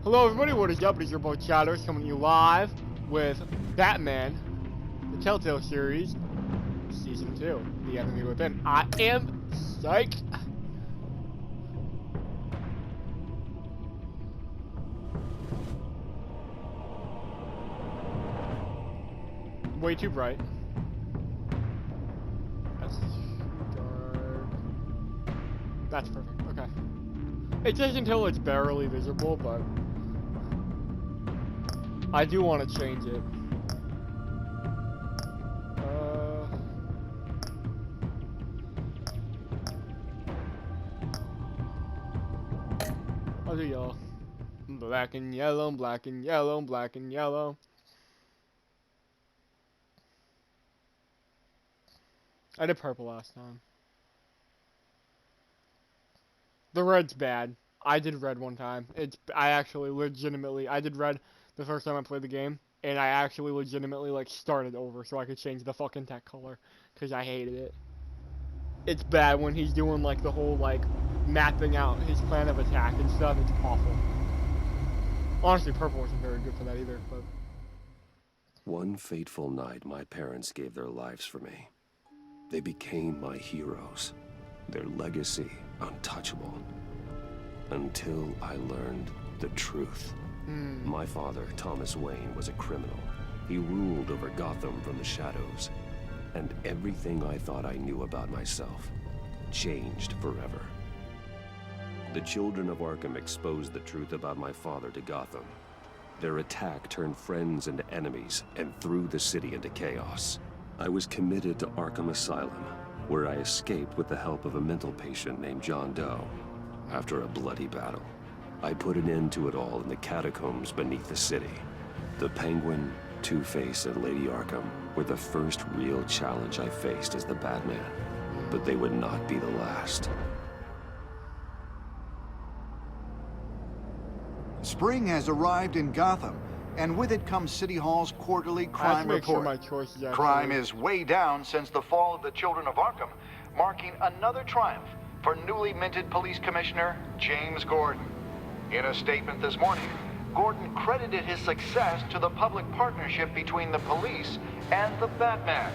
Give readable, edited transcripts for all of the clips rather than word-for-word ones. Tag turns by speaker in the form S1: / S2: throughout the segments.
S1: Hello everybody, what is up? It is your boy Chatters coming to you live with Batman, the Telltale series, Season 2, The Enemy Within. I am psyched. Way too bright. That's dark. That's perfect, okay. It says until it's barely visible, but I do want to change it. I'll do yellow. Black and yellow, black and yellow, black and yellow. I did purple last time. The red's bad. I did red one time. I actually legitimately, I did red the first time I played the game, and I actually legitimately, like, started over so I could change the fucking tech color, because I hated it. It's bad when he's doing, like, the whole, like, mapping out his plan of attack and stuff. It's awful. Honestly, purple wasn't very good for that either, but...
S2: One fateful night, my parents gave their lives for me. They became my heroes. Their legacy untouchable. Until I learned the truth. My father, Thomas Wayne, was a criminal. He ruled over Gotham from the shadows. And everything I thought I knew about myself changed forever. The children of Arkham exposed the truth about my father to Gotham. Their attack turned friends into enemies and threw the city into chaos. I was committed to Arkham Asylum, where I escaped with the help of a mental patient named John Doe. After a bloody battle, I put an end to it all in the catacombs beneath the city. The Penguin, Two-Face, and Lady Arkham were the first real challenge I faced as the Batman, but they would not be the last.
S3: Spring has arrived in Gotham, and with it comes City Hall's quarterly crime report. Crime is way down since the fall of the Children of Arkham, marking another triumph for newly minted Police Commissioner James Gordon. In a statement this morning, Gordon credited his success to the public partnership between the police and the Batman.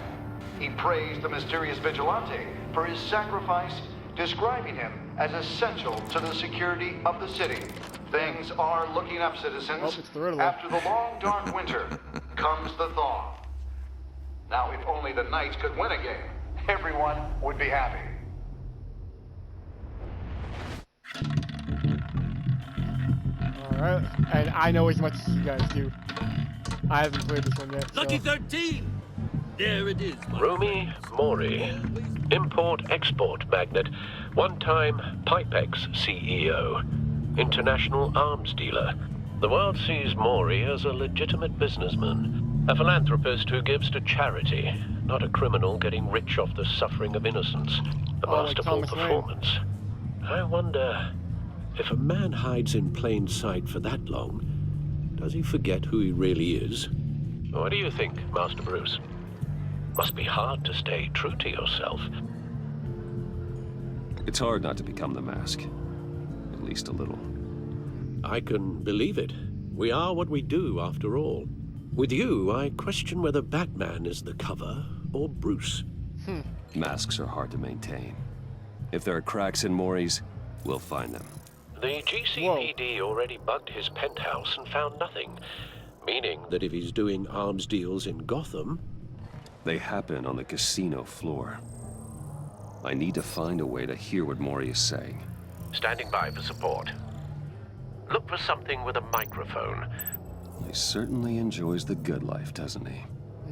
S3: He praised the mysterious vigilante for his sacrifice, describing him as essential to the security of the city. Things are looking up, citizens. After the long, dark winter comes the thaw. Now, if only the Knights could win a game, everyone would be happy.
S1: Alright, and I know as much as you guys do. I haven't played this one yet, so.
S4: Lucky 13! There it is.
S5: Rumi Mori, import-export magnate, one-time Pipex CEO, international arms dealer. The world sees Mori as a legitimate businessman, a philanthropist who gives to charity, not a criminal getting rich off the suffering of innocence. A masterful performance. I wonder, if a man hides in plain sight for that long, does he forget who he really is? What do you think, Master Bruce? Must be hard to stay true to yourself.
S2: It's hard not to become the mask. At least a little.
S4: I can believe it. We are what we do, after all. With you, I question whether Batman is the cover or Bruce.
S2: Masks are hard to maintain. If there are cracks in Mori's, we'll find them.
S5: The GCPD already bugged his penthouse and found nothing, meaning
S4: that if he's doing arms deals in Gotham...
S2: They happen on the casino floor. I need to find a way to hear what Mori is saying.
S5: Standing by for support. Look for something with a microphone.
S2: He certainly enjoys the good life, doesn't he?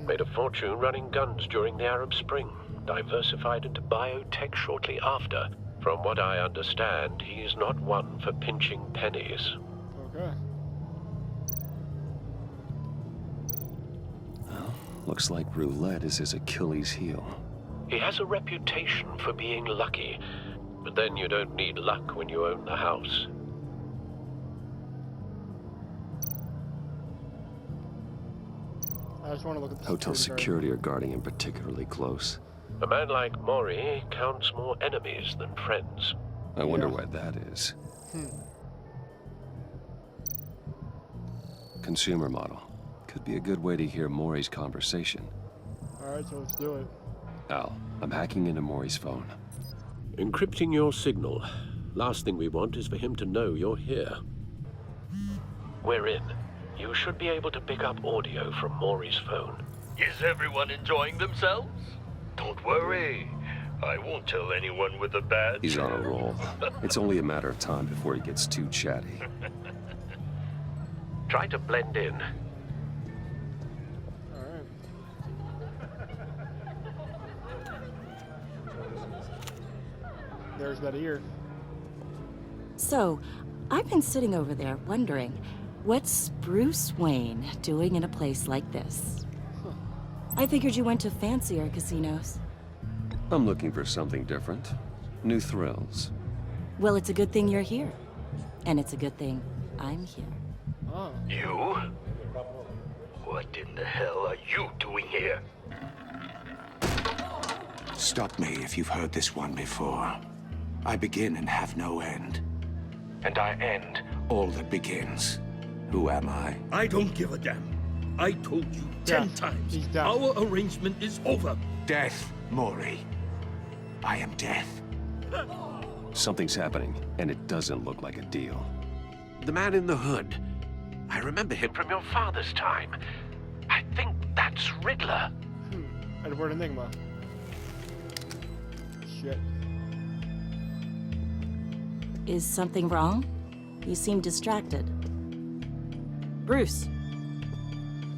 S5: Made a fortune running guns during the Arab Spring. Diversified into biotech shortly after. From what I understand, he's not one for pinching pennies.
S1: Okay.
S2: Well, looks like roulette is his Achilles heel.
S5: He has a reputation for being lucky, but then you don't need luck when you own the house.
S1: I just want to look at the
S2: Hotel security are guarding him particularly close.
S5: A man like Mori counts more enemies than friends.
S2: I wonder why that is. consumer model. Could be a good way to hear Maury's conversation.
S1: Alright, so let's do it.
S2: Al, I'm hacking into Maury's phone.
S4: Encrypting your signal. Last thing we want is for him to know you're here.
S5: We're in. You should be able to pick up audio from Maury's phone.
S6: Is everyone enjoying themselves? Don't worry. I won't tell anyone with a badge.
S2: He's on a roll. It's only a matter of time before he gets too chatty.
S5: Try to blend in.
S1: Alright. There's that ear.
S7: So, I've been sitting over there wondering, what's Bruce Wayne doing in a place like this? I figured you went to fancier casinos.
S2: I'm looking for something different. New thrills.
S7: Well, it's a good thing you're here. And it's a good thing I'm here.
S1: Oh.
S6: You? What in the hell are you doing here?
S8: Stop me if you've heard this one before. I begin and have no end. And I end all that begins. Who am I?
S6: I don't give a damn. I told you 10 times.
S1: He's dead.
S6: Our arrangement is over.
S8: Death, Maury. I am death.
S2: Something's happening, and it doesn't look like a deal.
S5: The man in the hood. I remember him from your father's time. I think that's Riddler.
S1: Edward Enigma. Shit.
S7: Is something wrong? You seem distracted. Bruce.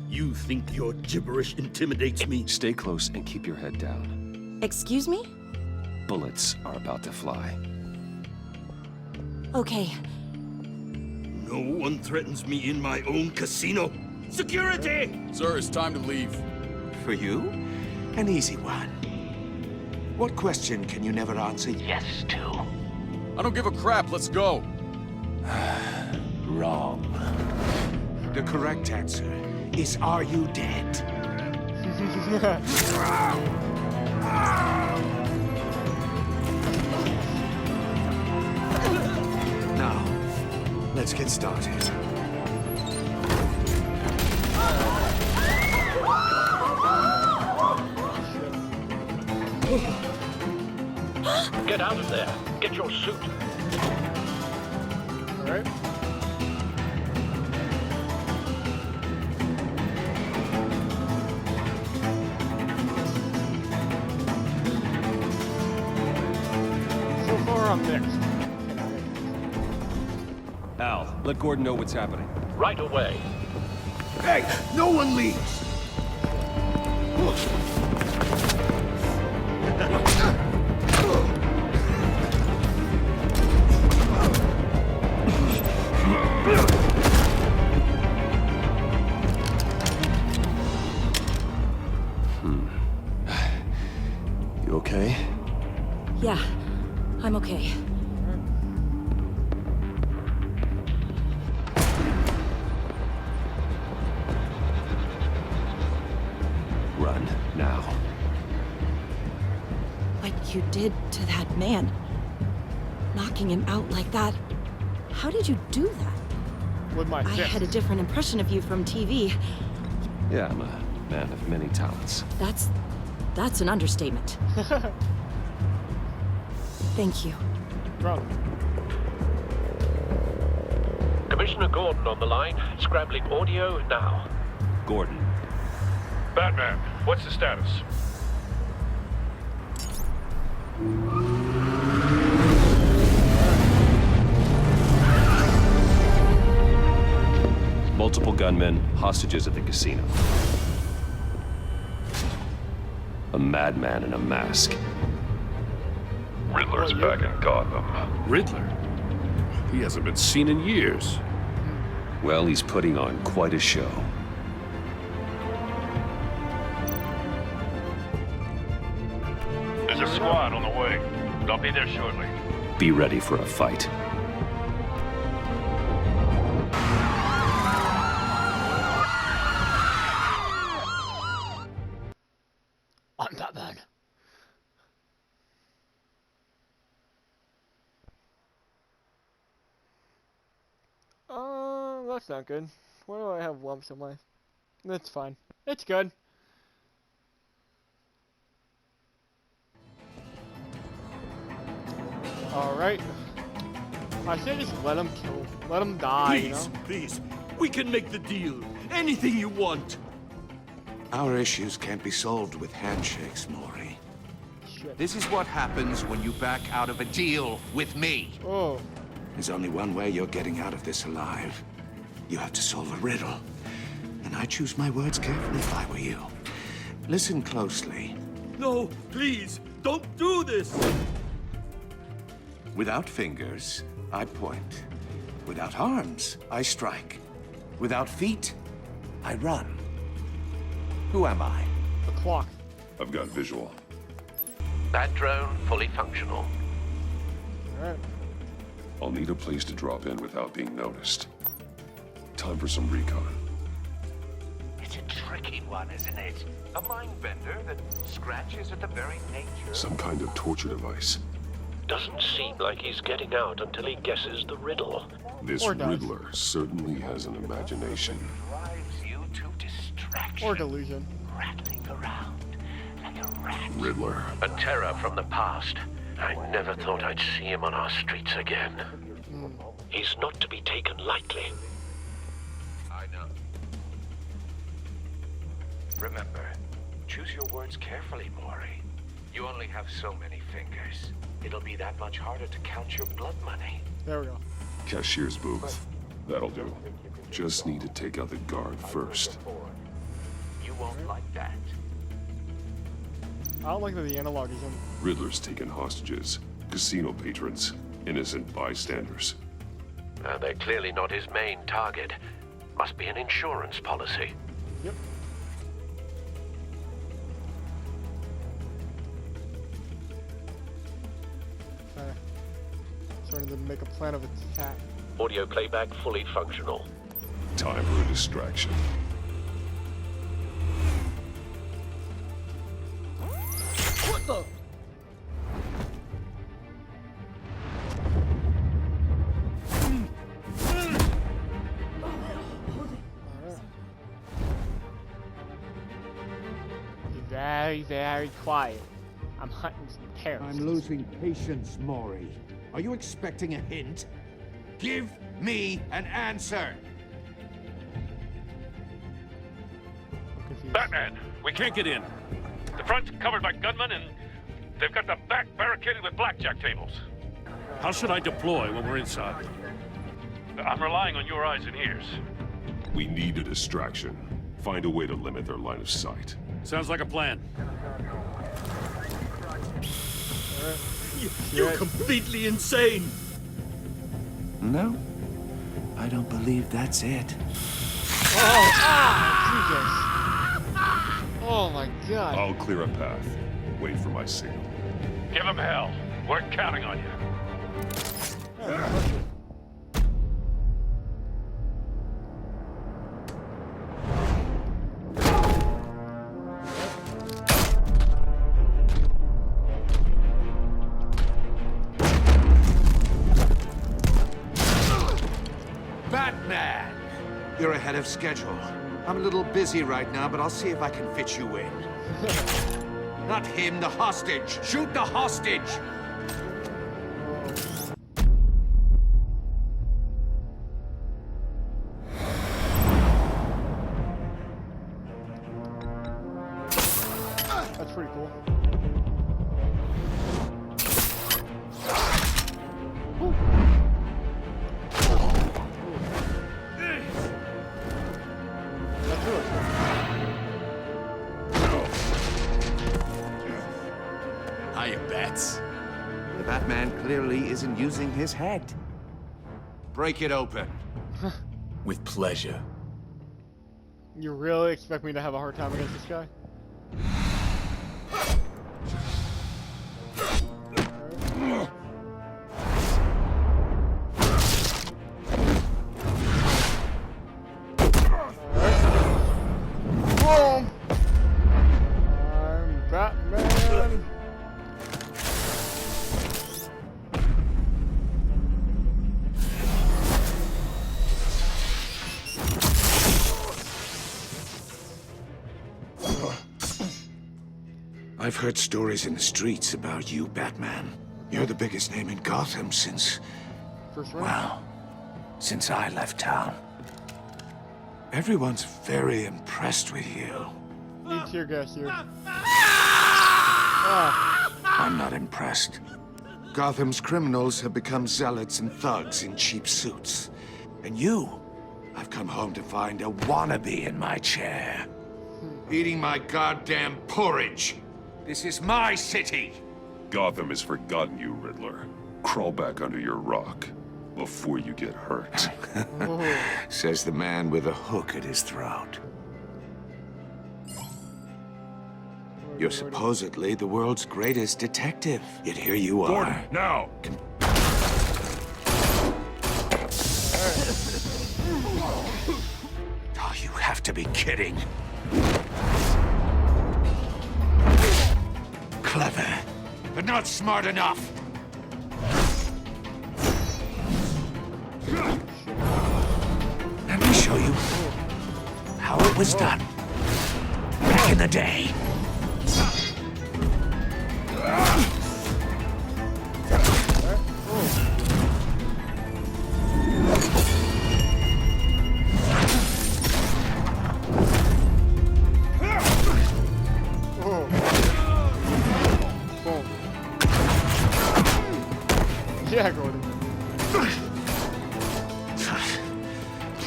S6: You think your gibberish intimidates me?
S2: Stay close and keep your head down.
S7: Excuse me?
S2: Bullets are about to fly.
S7: Okay.
S6: No one threatens me in my own casino. Security!
S9: Sir, it's time to leave.
S8: For you? An easy one. What question can you never answer
S5: Yes to.
S9: I don't give a crap, let's go.
S8: Wrong. The correct answer is, are you dead? Now, let's get started.
S5: Get out of there. Get your suit.
S1: Alright. So far I'm mixed.
S2: Al, let Gordon know what's happening.
S5: Right away.
S8: Hey, no one leaves!
S2: You okay?
S7: Yeah, I'm okay.
S2: Run, now.
S7: What you did to that man, knocking him out like that, how did you do that?
S1: With my
S7: I
S1: fist.
S7: had a different impression of you from TV.
S2: Yeah, I'm a man of many talents.
S7: That's an understatement. Thank you.
S1: Problem.
S5: Commissioner Gordon on the line. Scrambling audio now.
S2: Gordon.
S10: Batman, what's the status?
S2: Multiple gunmen, hostages at the casino. A madman in a mask.
S10: Riddler's back in Gotham.
S4: Riddler? He hasn't been seen in years.
S2: Well, he's putting on quite a show.
S10: There's a squad on the way. They'll be there shortly.
S2: Be ready for a fight.
S1: I'm Batman. That's not good. Why do I have lumps in my... That's fine. It's good. Alright. I should just let him kill. Let him die, you know?
S11: Please. We can make the deal. Anything you want.
S8: Our issues can't be solved with handshakes, Maury.
S1: Shit.
S12: This is what happens when you back out of a deal with me.
S1: Oh.
S8: There's only one way you're getting out of this alive. You have to solve a riddle. And I choose my words carefully if I were you. Listen closely.
S11: No, please. Don't do this.
S8: Without fingers, I point. Without arms, I strike. Without feet, I run. Who am I?
S1: The clock.
S2: I've got visual.
S5: That drone fully functional.
S1: Alright.
S2: I'll need a place to drop in without being noticed. Time for some recon.
S12: It's a tricky one, isn't it? A mind bender that scratches at the very nature.
S2: Some kind of torture device.
S5: Doesn't seem like he's getting out until he guesses the riddle.
S2: This Riddler certainly has an imagination.
S12: Drives you to distraction.
S1: Or delusion.
S12: Rattling around like a rat.
S2: Riddler.
S5: A terror from the past. I never thought I'd see him on our streets again. He's not to be taken lightly.
S12: I know. Remember, choose your words carefully, Maury. You only have so many fingers. It'll be that much harder to count your blood money.
S1: There we go.
S2: Cashier's booth. That'll do. Just need to take out the guard first.
S12: You won't like that.
S1: I don't like that the analog is in.
S2: Riddler's taken hostages. Casino patrons. Innocent bystanders.
S5: They're clearly not his main target. Must be an insurance policy.
S1: Yep. Starting to make a plan of attack.
S5: Audio playback fully functional.
S2: Time for a distraction.
S11: What the?
S1: Be very, very quiet. I'm hunting some terrorists.
S3: I'm losing patience, Maury. Are you expecting a hint? Give me an answer!
S1: I'm confused.
S10: Batman, we can't get in. The front's covered by gunmen, and they've got the back barricaded with blackjack tables.
S9: How should I deploy when we're inside?
S10: I'm relying on your eyes and ears.
S2: We need a distraction. Find a way to limit their line of sight.
S9: Sounds like a plan.
S11: You're completely insane.
S8: No, I don't believe that's it.
S1: Oh my god.
S2: I'll clear a path. Wait for my signal.
S10: Give him hell. We're counting on you.
S12: Batman! You're ahead of schedule. I'm a little busy right now, but I'll see if I can fit you in. Not him, the hostage! Shoot the hostage!
S1: That's pretty cool.
S11: Hiya, Bats.
S12: The Batman clearly isn't using his head. Break it open.
S11: With pleasure.
S1: You really expect me to have a hard time against this guy? Boom! I'm Batman!
S8: I've heard stories in the streets about you, Batman. You're the biggest name in Gotham since... well, since I left town. Everyone's very impressed with you.
S1: Need tear gas here.
S8: I'm not impressed. Gotham's criminals have become zealots and thugs in cheap suits. And you, I've come home to find a wannabe in my chair. Eating my goddamn porridge. This is my city.
S2: Gotham has forgotten you, Riddler. Crawl back under your rock before you get hurt.
S8: Says the man with a hook at his throat. You're supposedly the world's greatest detective, yet here you are.
S2: Gordon, now!
S8: Oh, you have to be kidding. Clever, but not smart enough. Let me show you how it was done back in the day.
S1: Yeah, Gordon.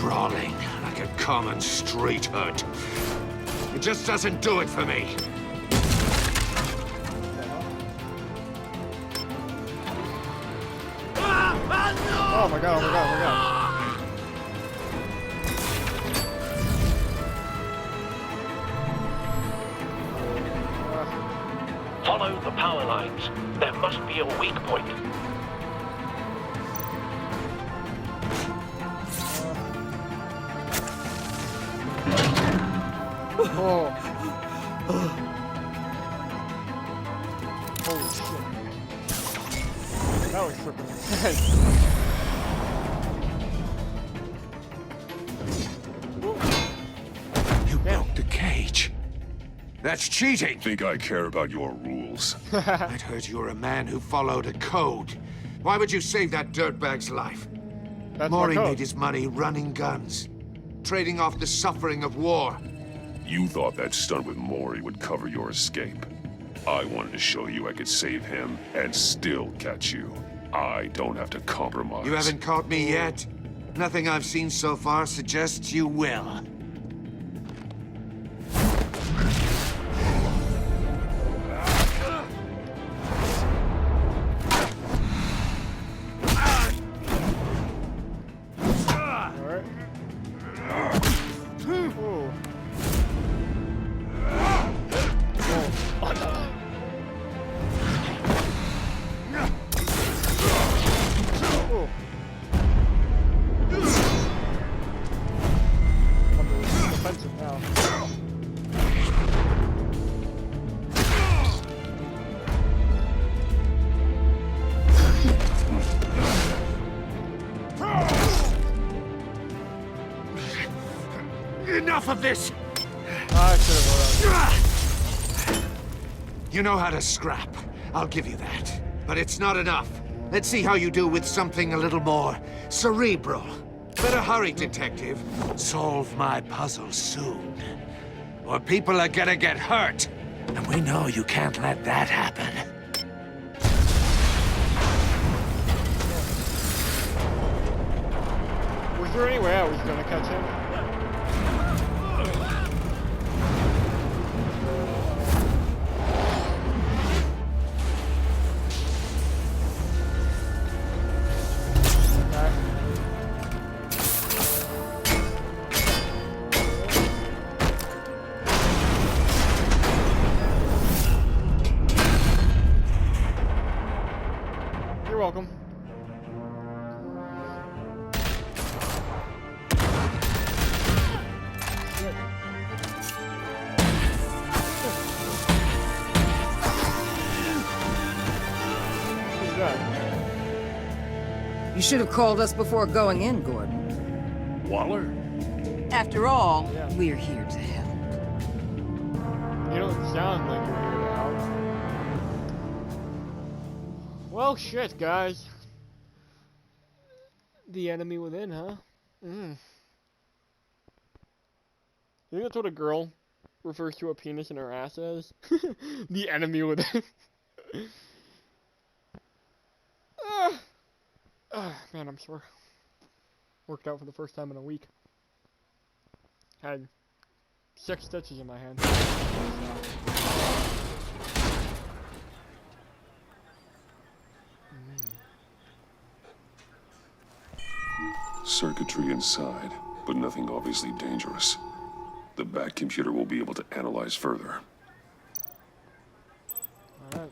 S8: Brawling like a common street hood. It just doesn't do it for me.
S1: Oh my god, oh my god, oh my god.
S5: Follow the power lines. There must be a weak point.
S1: Oh. Holy shit. That was tripping.
S8: You broke the cage. That's cheating.
S2: Think I care about your rules?
S8: I'd heard you were a man who followed a code. Why would you save that dirtbag's life? Mori made his money running guns, trading off the suffering of war.
S2: You thought that stunt with Mori would cover your escape. I wanted to show you I could save him and still catch you. I don't have to compromise.
S8: You haven't caught me yet. Nothing I've seen so far suggests you will. Enough of this! You know how to scrap. I'll give you that. But it's not enough. Let's see how you do with something a little more cerebral. Better hurry, detective. Solve my puzzle soon. Or people are gonna get hurt. And we know you can't let that happen.
S1: Was there any way I was gonna catch him? You're welcome.
S13: You should have called us before going in, Gordon.
S9: Waller?
S13: After all, we're here to help.
S1: You don't sound like you're here to help. Well, shit, guys. The enemy within, huh? You think that's what a girl refers to a penis in her ass as? The enemy within. Man, I'm sore. Worked out for the first time in a week. Had 6 stitches in my hand.
S2: Circuitry inside, but nothing obviously dangerous. The back computer will be able to analyze further.
S1: Alright.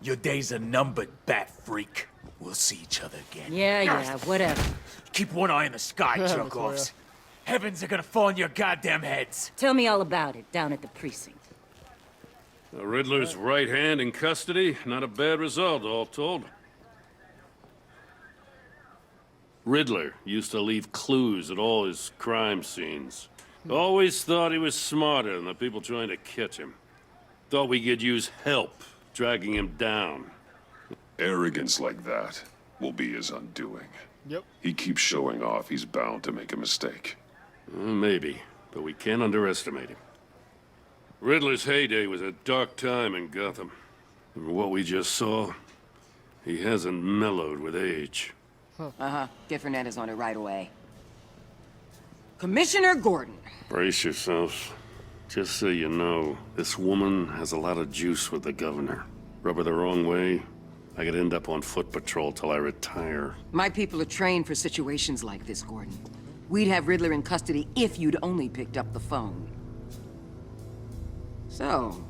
S11: Your days are numbered, bat freak. We'll see each other again.
S7: Yeah, whatever.
S11: Keep one eye in the sky, jerk-offs. Heavens are gonna fall on your goddamn heads.
S7: Tell me all about it down at the precinct.
S9: The Riddler's right hand in custody. Not a bad result, all told. Riddler used to leave clues at all his crime scenes. Always thought he was smarter than the people trying to catch him. Thought we could use help dragging him down.
S2: Arrogance like that will be his undoing.
S1: Yep.
S2: He keeps showing off, he's bound to make a mistake.
S9: Maybe, but we can't underestimate him. Riddler's heyday was a dark time in Gotham. From what we just saw, he hasn't mellowed with age.
S13: Get Fernandez on it right away. Commissioner Gordon.
S9: Brace yourselves. Just so you know, this woman has a lot of juice with the governor. Rub her the wrong way, I could end up on foot patrol till I retire.
S13: My people are trained for situations like this, Gordon. We'd have Riddler in custody if you'd only picked up the phone. So,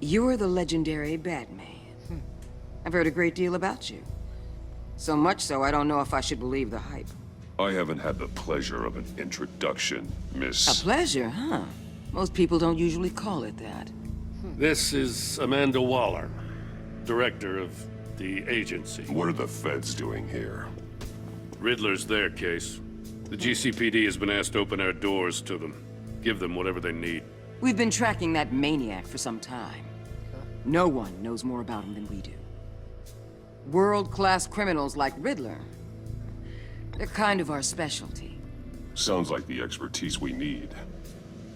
S13: you're the legendary Batman. I've heard a great deal about you. So much so, I don't know if I should believe the hype.
S2: I haven't had the pleasure of an introduction, Miss...
S13: A pleasure, huh? Most people don't usually call it that.
S9: This is Amanda Waller, director of the agency.
S2: What are the feds doing here?
S9: Riddler's their case. The GCPD has been asked to open our doors to them. Give them whatever they need.
S13: We've been tracking that maniac for some time. No one knows more about him than we do. World-class criminals like Riddler. They're kind of our specialty.
S2: Sounds like the expertise we need.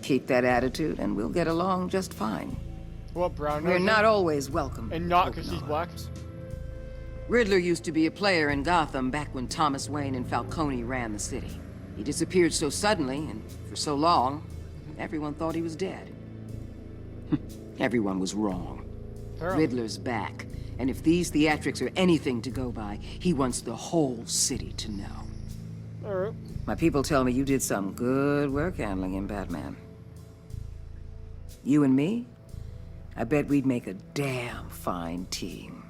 S13: Keep that attitude and we'll get along just fine.
S1: What, brown?
S13: We're not always welcome.
S1: And not because she's black?
S13: Riddler used to be a player in Gotham back when Thomas Wayne and Falcone ran the city. He disappeared so suddenly and for so long, everyone thought he was dead. Everyone was wrong. Riddler's back, and if these theatrics are anything to go by, he wants the whole city to know.
S1: Alright.
S13: My people tell me you did some good work handling him, Batman. You and me? I bet we'd make a damn fine team.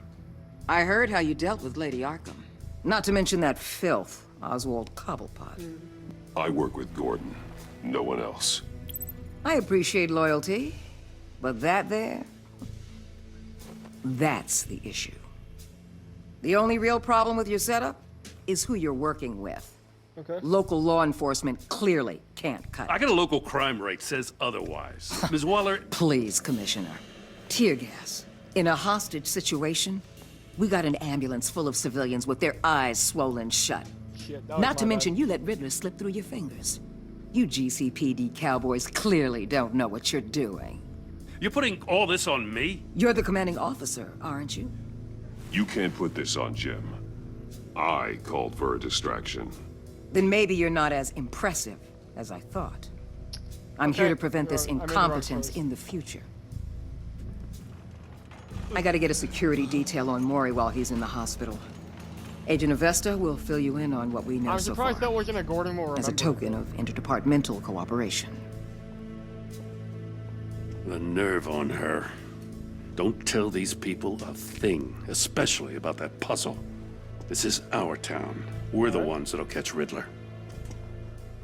S13: I heard how you dealt with Lady Arkham. Not to mention that filth, Oswald Cobblepot.
S2: I work with Gordon. No one else.
S13: I appreciate loyalty, but that there... that's the issue. The only real problem with your setup is who you're working with.
S1: Okay.
S13: Local law enforcement clearly can't cut it.
S9: I got a local crime rate says otherwise. Ms. Waller...
S13: Please, Commissioner. Tear gas. In a hostage situation, we got an ambulance full of civilians with their eyes swollen shut.
S1: Shit,
S13: Not to mention you let Riddler slip through your fingers. You GCPD cowboys clearly don't know what you're doing.
S9: You're putting all this on me?
S13: You're the commanding officer, aren't you?
S2: You can't put this on Jim. I called for a distraction.
S13: Then maybe you're not as impressive as I thought. I'm here to prevent this incompetence in the future. I gotta get a security detail on Maury while he's in the hospital. Agent Avesta will fill you in on what we know so far.
S1: I'm surprised that wasn't a Gordon will remember.
S13: As a token of interdepartmental cooperation.
S9: The nerve on her. Don't tell these people a thing, especially about that puzzle. This is our town. We're the ones that'll catch Riddler.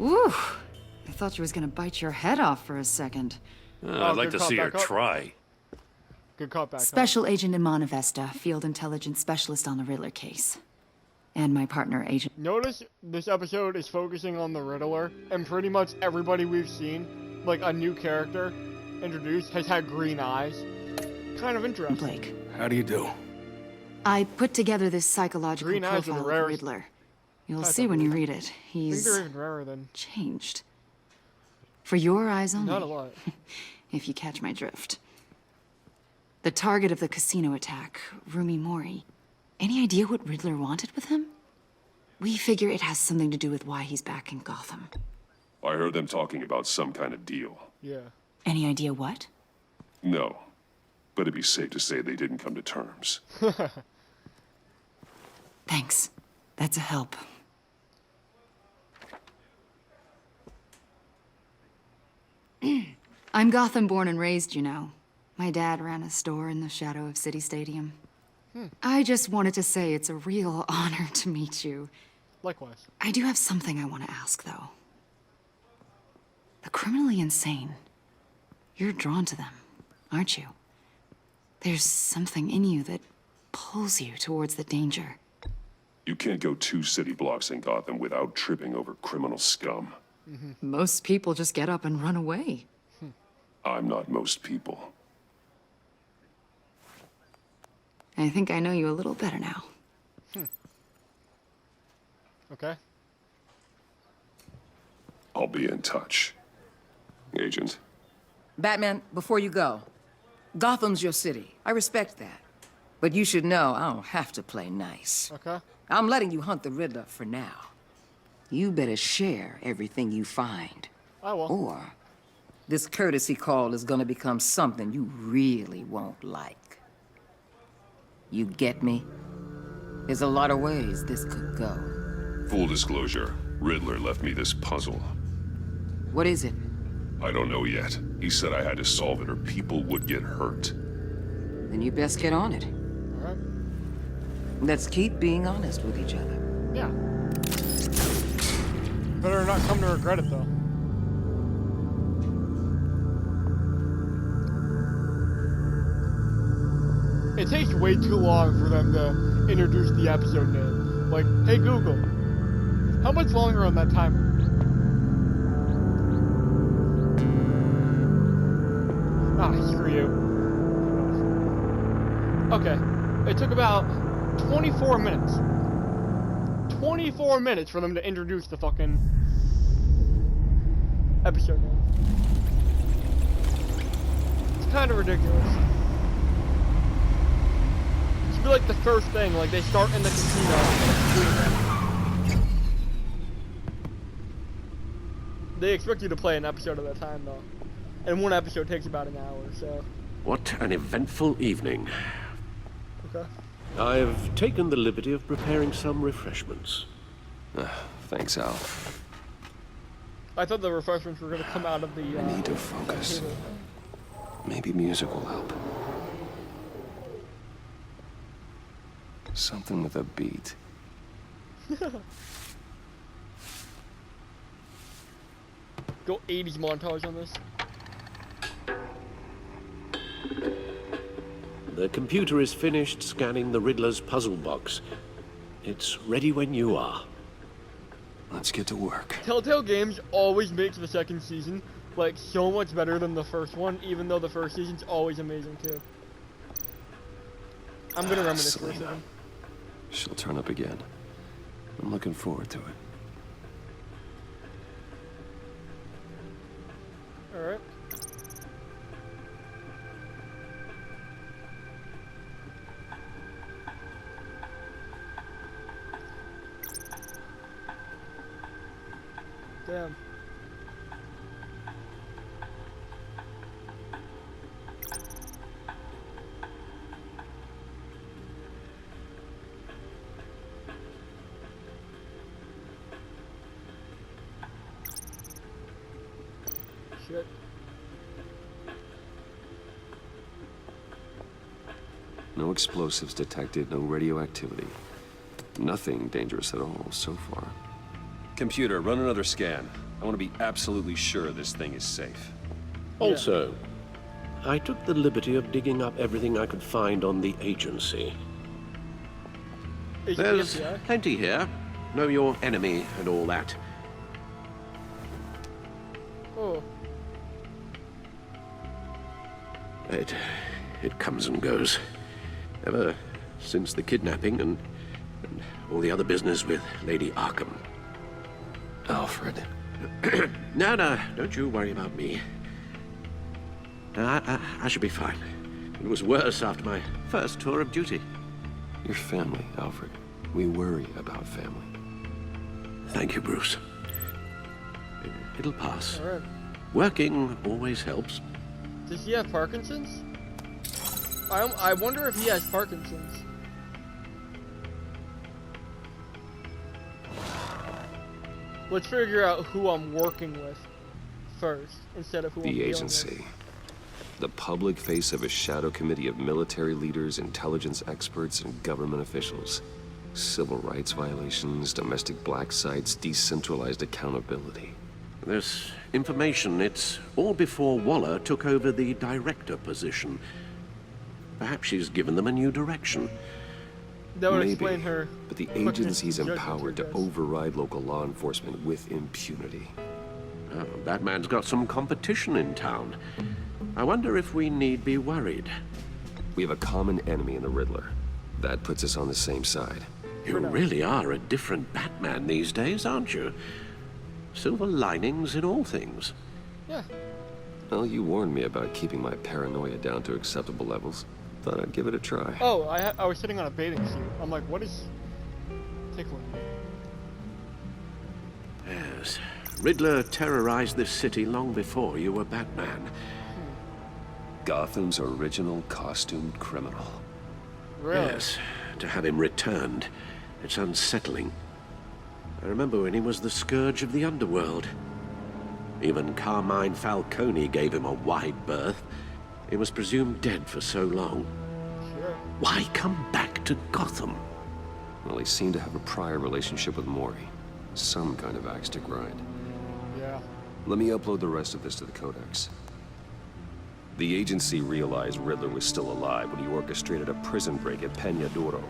S14: Ooh, I thought you was gonna bite your head off for a second.
S9: I'd like to see her try.
S1: Good call back.
S14: Special Agent Iman Avesta, Field Intelligence Specialist on the Riddler case. And my partner, Agent.
S1: Notice this episode is focusing on the Riddler, and pretty much everybody we've seen, like a new character introduced, has had green eyes. Kind of interesting.
S14: Blake.
S15: How do you do?
S14: I put together this psychological
S1: Green eyes are
S14: profile
S1: the
S14: of
S1: rarest.
S14: Riddler. You'll see when you read it.
S1: I think
S14: He's
S1: they're even rarer than...
S14: changed. For your eyes only.
S1: Not a lot.
S14: If you catch my drift. The target of the casino attack, Rumi Mori. Any idea what Riddler wanted with him? We figure it has something to do with why he's back in Gotham.
S2: I heard them talking about some kind of deal.
S1: Yeah.
S14: Any idea what?
S2: No. But it'd be safe to say they didn't come to terms.
S14: Thanks. That's a help. I'm Gotham born and raised, you know. My dad ran a store in the shadow of City Stadium. I just wanted to say it's a real honor to meet you.
S1: Likewise.
S14: I do have something I want to ask, though. The criminally insane. You're drawn to them, aren't you? There's something in you that pulls you towards the danger.
S2: You can't go 2 city blocks in Gotham without tripping over criminal scum.
S14: Most people just get up and run away.
S2: I'm not most people.
S14: I think I know you a little better now.
S1: Okay.
S2: I'll be in touch. Agent.
S13: Batman, before you go, Gotham's your city. I respect that. But you should know I don't have to play nice.
S1: Okay.
S13: I'm letting you hunt the Riddler for now. You better share everything you find.
S1: I will.
S13: Or this courtesy call is gonna become something you really won't like. You get me? There's a lot of ways this could go.
S2: Full disclosure, Riddler left me this puzzle.
S13: What is it?
S2: I don't know yet. He said I had to solve it or people would get hurt.
S13: Then you best get on it.
S1: Alright.
S13: Let's keep being honest with each other.
S1: Yeah. Better not come to regret it, though. It takes way too long for them to introduce the episode name. Like, hey Google, how much longer on that timer? Ah, screw you. Okay, it took about 24 minutes. 24 minutes for them to introduce the fucking episode name. It's kind of ridiculous. It should be like the first thing, like they start in the casino. They expect you to play an episode at a time, though. And one episode takes about an hour, so...
S4: What an eventful evening.
S1: Okay.
S4: I've taken the liberty of preparing some refreshments.
S2: Thanks, Al.
S1: I thought the refreshments were going to come out of the...
S2: I need to focus. Maybe music will help. Something with a beat.
S1: Go 80s montage on this.
S4: The computer is finished scanning the Riddler's puzzle box. It's ready when you are.
S2: Let's get to work.
S1: Telltale Games always makes the second season, like, so much better than the first one, even though the first season's always amazing, too. I'm gonna remember this for a second.
S2: She'll turn up again. I'm looking forward to it.
S1: Alright. Damn. Shit.
S2: No explosives detected, no radioactivity. Nothing dangerous at all so far.
S16: Computer, run another scan. I want to be absolutely sure this thing is safe.
S4: Also, I took the liberty of digging up everything I could find on the agency. There's plenty here. Know your enemy and all that.
S1: Oh.
S4: It comes and goes. Ever since the kidnapping and all the other business with Lady Arkham.
S2: Alfred.
S4: No, don't you worry about me. I should be fine. It was worse after my first tour of duty.
S2: Your family, Alfred. We worry about family.
S4: Thank you, Bruce. It'll pass.
S1: All right.
S4: Working always helps.
S1: Does he have Parkinson's? I wonder if he has Parkinson's. Let's figure out who I'm working with first, instead of who I'm
S2: The
S1: dealing
S2: agency.
S1: with.
S2: The public face of a shadow committee of military leaders, intelligence experts, and government officials. Civil rights violations, domestic black sites, decentralized accountability.
S4: This information, it's all before Waller took over the director position. Perhaps she's given them a new direction.
S1: That would
S2: Maybe,
S1: explain her.
S2: but the
S1: quickness
S2: agency's
S1: in judgment,
S2: empowered to
S1: I guess.
S2: override local law enforcement with impunity.
S4: Oh, Batman's got some competition in town. I wonder if we need be worried.
S2: We have a common enemy in the Riddler. That puts us on the same side.
S4: You really are a different Batman these days, aren't you? Silver linings in all things.
S1: Yeah.
S2: Well, you warned me about keeping my paranoia down to acceptable levels. Thought I'd give it a try.
S1: Oh, I was sitting on a bathing suit. I'm like, what is tickling me?
S4: Yes. Riddler terrorized this city long before you were Batman.
S2: Gotham's original costumed criminal.
S1: Really?
S4: Yes. To have him returned, it's unsettling. I remember when he was the scourge of the underworld. Even Carmine Falcone gave him a wide berth. He was presumed dead for so long.
S1: Sure.
S4: Why come back to Gotham?
S2: Well, he seemed to have a prior relationship with Mori. Some kind of axe to grind.
S1: Yeah.
S2: Let me upload the rest of this to the Codex. The agency realized Riddler was still alive when he orchestrated a prison break at Peñadoro.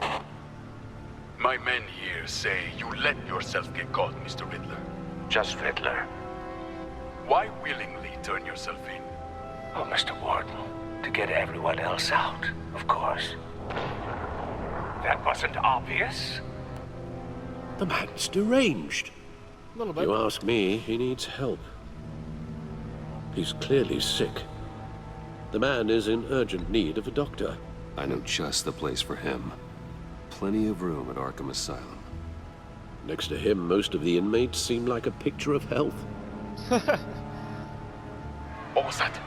S6: My men here say you let yourself get caught, Mr. Riddler.
S15: Just Riddler.
S6: Why willingly turn yourself in?
S15: Oh, Mr. Warden, to get everyone else out, of course. That wasn't obvious.
S4: The man's deranged.
S1: A little bit.
S4: You ask me, he needs help. He's clearly sick. The man is in urgent need of a doctor.
S2: I know just the place for him. Plenty of room at Arkham Asylum.
S4: Next to him, most of the inmates seem like a picture of health.
S6: What was that?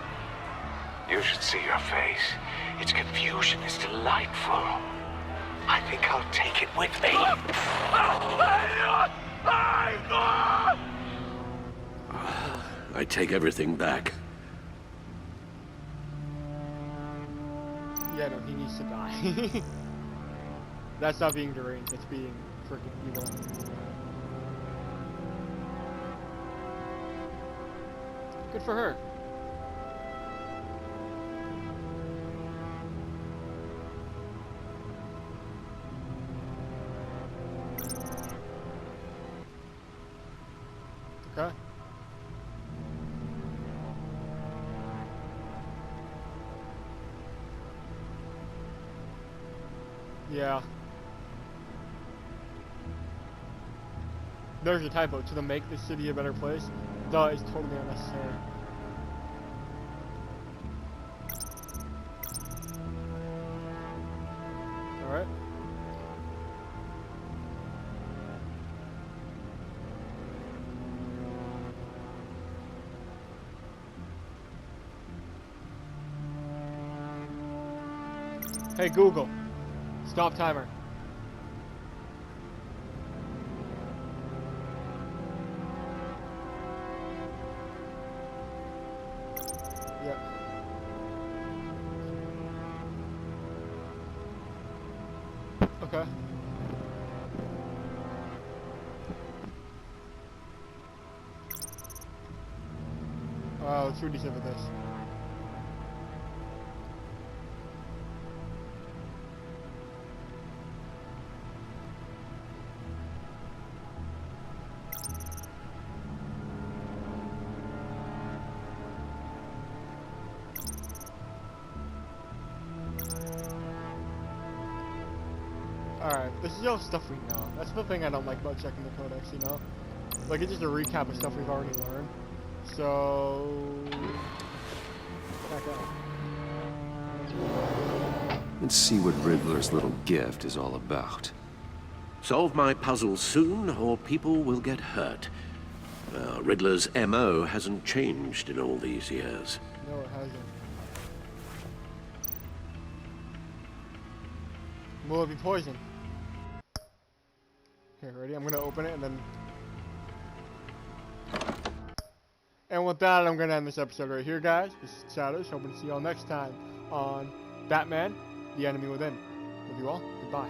S15: You should see your face. Its confusion is delightful. I think I'll take it with me.
S4: I take everything back.
S1: Yeah, no, he needs to die. That's not being deranged, that's being freaking evil. Good for her. Okay. Yeah. There's a typo. To make the city a better place. Duh, it's totally unnecessary. Alright. Hey Google, stop timer. Yep. Okay. Let's see what he said with this. Alright, this is all stuff we know. That's the thing I don't like about checking the codex, you know? Like, it's just a recap of stuff we've already learned. So... back out.
S2: Let's see what Riddler's little gift is all about.
S4: Solve my puzzle soon, or people will get hurt. Riddler's MO hasn't changed in all these years.
S1: No, it hasn't. Will it be poison? Here, ready? I'm gonna open it and then... And with that, I'm gonna end this episode right here, guys. This is Shadows. Hoping to see y'all next time on Batman, The Enemy Within. Love you all. Goodbye.